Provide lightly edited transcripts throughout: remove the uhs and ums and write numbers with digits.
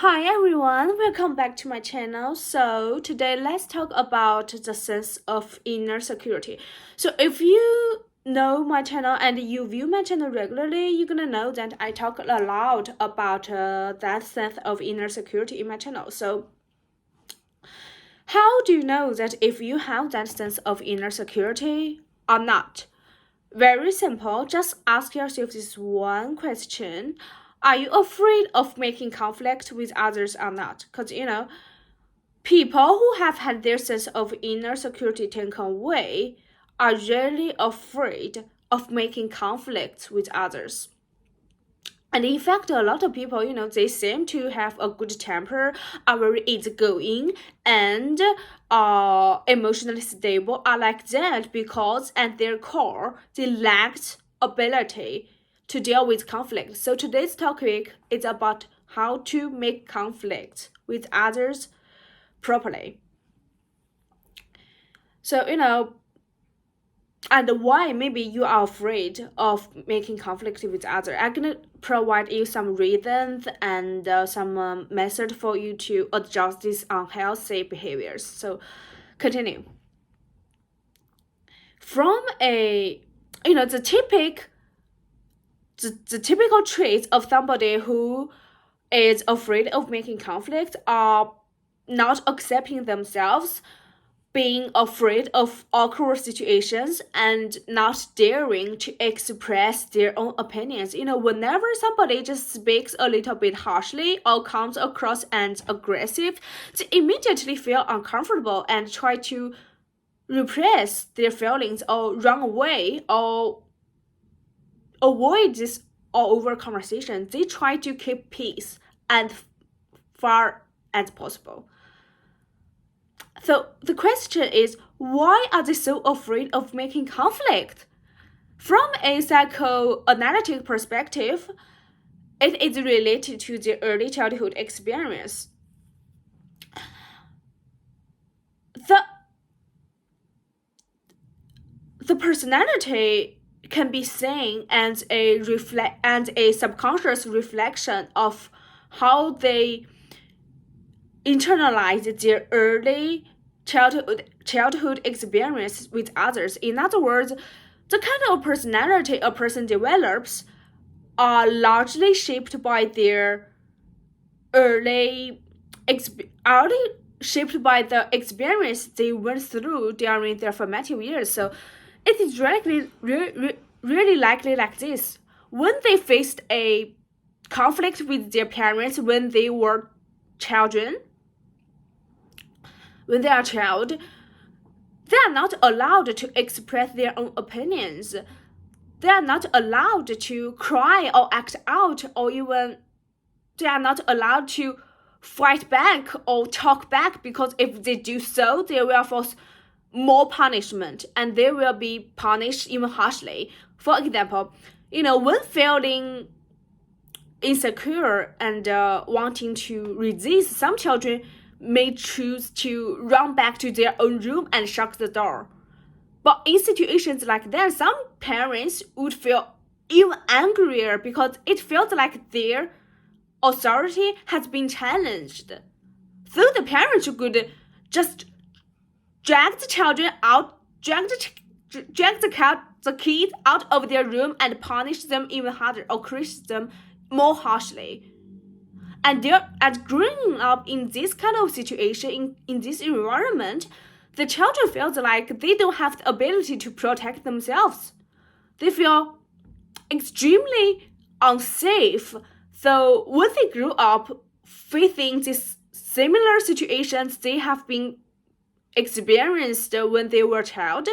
Hi everyone, welcome back to my channel. So today let's talk about the sense of inner security. So if you know my channel and you view my channel regularly, you're gonna know that I talk a lot about that sense of inner security in my channel. So how do you know that if you have that sense of inner security or not? Very simple. Just ask yourself this one question. Are you afraid of making conflict with others or not? Because, people who have had their sense of inner security taken away are really afraid of making conflicts with others. And in fact, a lot of people, they seem to have a good temper, are very easygoing, and emotionally stable, are like that because at their core, they lacked ability to deal with conflict. So today's topic is about how to make conflict with others properly. So, and why maybe you are afraid of making conflict with others. I'm gonna provide you some reasons and some method for you to adjust these unhealthy behaviors. So continue. From a the typical traits of somebody who is afraid of making conflict are not accepting themselves, being afraid of awkward situations, and not daring to express their own opinions. Whenever somebody just speaks a little bit harshly or comes across as aggressive, they immediately feel uncomfortable and try to repress their feelings or run away or avoid this all over conversation. They try to keep peace as far as possible. So the question is, why are they so afraid of making conflict? From a psychoanalytic perspective, it is related to their early childhood experience. The personality can be seen as a subconscious reflection of how they internalize their early childhood experience with others. In other words, the kind of personality a person develops are largely shaped by their early shaped by the experience they went through during their formative years. So it is really likely like this. When they faced a conflict with their parents when they were children, when they are a child, they are not allowed to express their own opinions. They are not allowed to cry or act out, or even they are not allowed to fight back or talk back, because if they do so, they will face more punishment and they will be punished even harshly. For example, when feeling insecure and wanting to resist, some children may choose to run back to their own room and shut the door. But in situations like that, some parents would feel even angrier because it feels like their authority has been challenged. So the parents could just drag the children out, drag the kids out of their room and punish them even harder or crush them more harshly. And growing up in this kind of situation, in this environment, the children feels like they don't have the ability to protect themselves. They feel extremely unsafe. So when they grew up facing these similar situations they have been experienced when they were a child,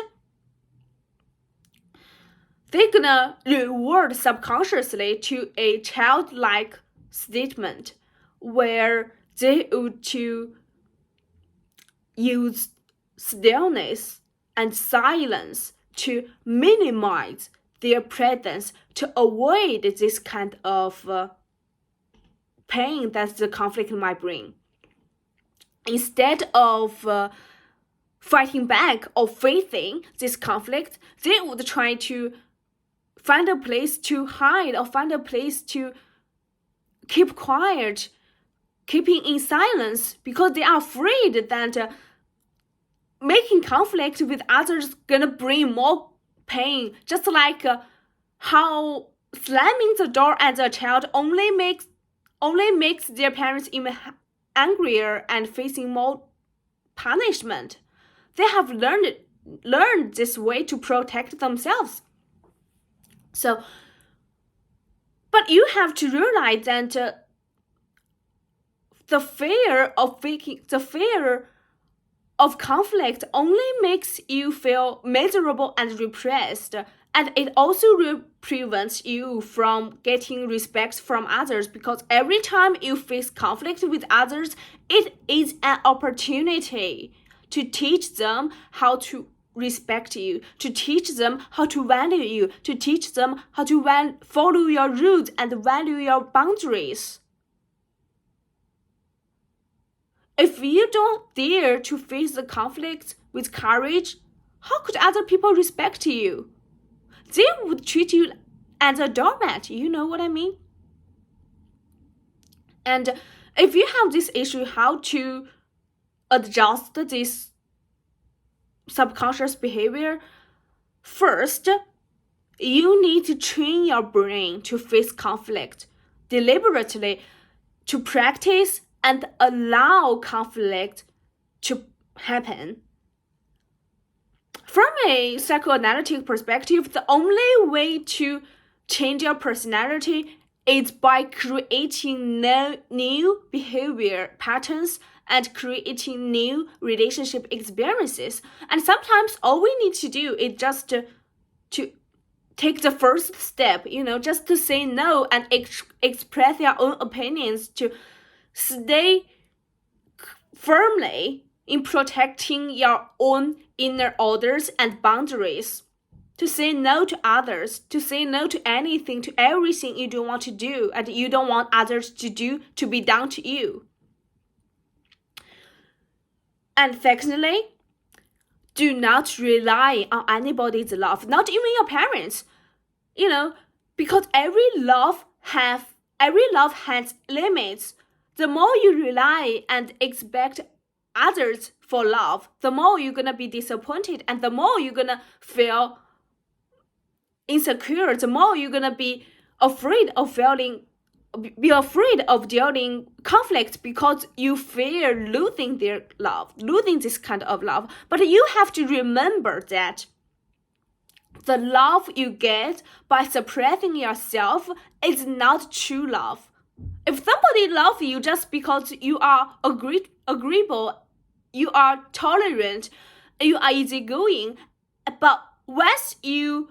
they're gonna reward subconsciously to a childlike statement where they would to use stillness and silence to minimize their presence, to avoid this kind of pain that the conflict might bring. Instead of fighting back or facing this conflict, they would try to find a place to hide or find a place to keep quiet keeping in silence because they are afraid that making conflict with others gonna bring more pain. Just like how slamming the door at a child only makes their parents even angrier and facing more punishment. They have learned this way to protect themselves. So, but you have to realize that the fear of conflict only makes you feel miserable and repressed, and it also prevents you from getting respect from others, because every time you face conflict with others, it is an opportunity to teach them how to respect you, to teach them how to value you, to teach them how to follow your rules and value your boundaries. If you don't dare to face the conflict with courage, how could other people respect you? They would treat you as a doormat, you know what I mean? And if you have this issue, how to adjust this subconscious behavior, first, you need to train your brain to face conflict deliberately, to practice and allow conflict to happen. From a psychoanalytic perspective, the only way to change your personality is by creating new behavior patterns and creating new relationship experiences. And sometimes all we need to do is just to take the first step, just to say no and express your own opinions, to stay firmly in protecting your own inner orders and boundaries, to say no to others, to say no to anything, to everything you don't want to do and you don't want others to do, to be done to you. And secondly, do not rely on anybody's love, not even your parents, because every love has limits. The more you rely and expect others for love, the more you're gonna be disappointed, and the more you're gonna feel insecure, the more you're gonna be afraid of dealing conflict, because you fear losing their love, losing this kind of love. But you have to remember that the love you get by suppressing yourself is not true love. If somebody loves you just because you are agreeable, you are tolerant, you are easygoing, but once you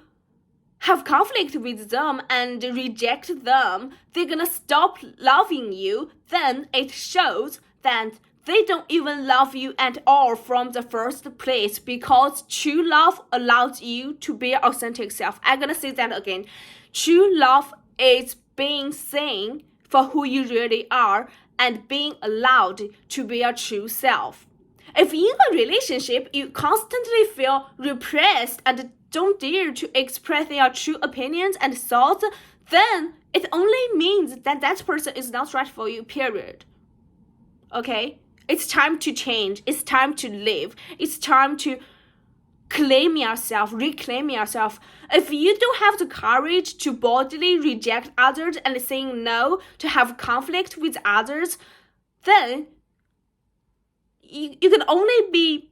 have conflict with them and reject them, they're gonna stop loving you, then it shows that they don't even love you at all from the first place, because true love allows you to be your authentic self. I'm gonna say that again. True love is being seen for who you really are and being allowed to be your true self. If in a relationship you constantly feel repressed and don't dare to express your true opinions and thoughts, then it only means that that person is not right for you, period. Okay? It's time to change. It's time to live. It's time to reclaim yourself. If you don't have the courage to boldly reject others and saying no, to have conflict with others, then you can only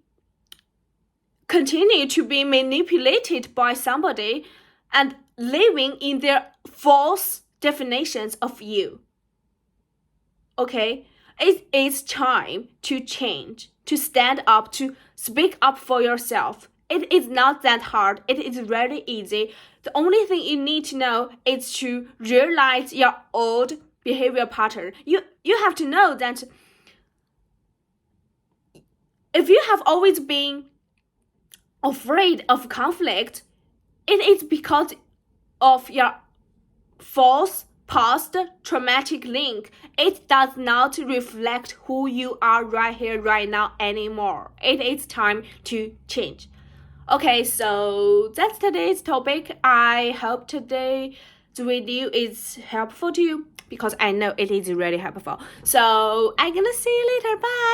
continue to be manipulated by somebody and living in their false definitions of you. Okay? It is time to change, to stand up, to speak up for yourself. It is not that hard. It is very easy. The only thing you need to know is to realize your old behavior pattern. You have to know that if you have always been afraid of conflict, it is because of your false past traumatic link. It does not reflect who you are right here, right now anymore. It is time to change. Okay, so that's today's topic. I hope today the video is helpful to you, because I know it is really helpful. So I'm gonna see you later. Bye.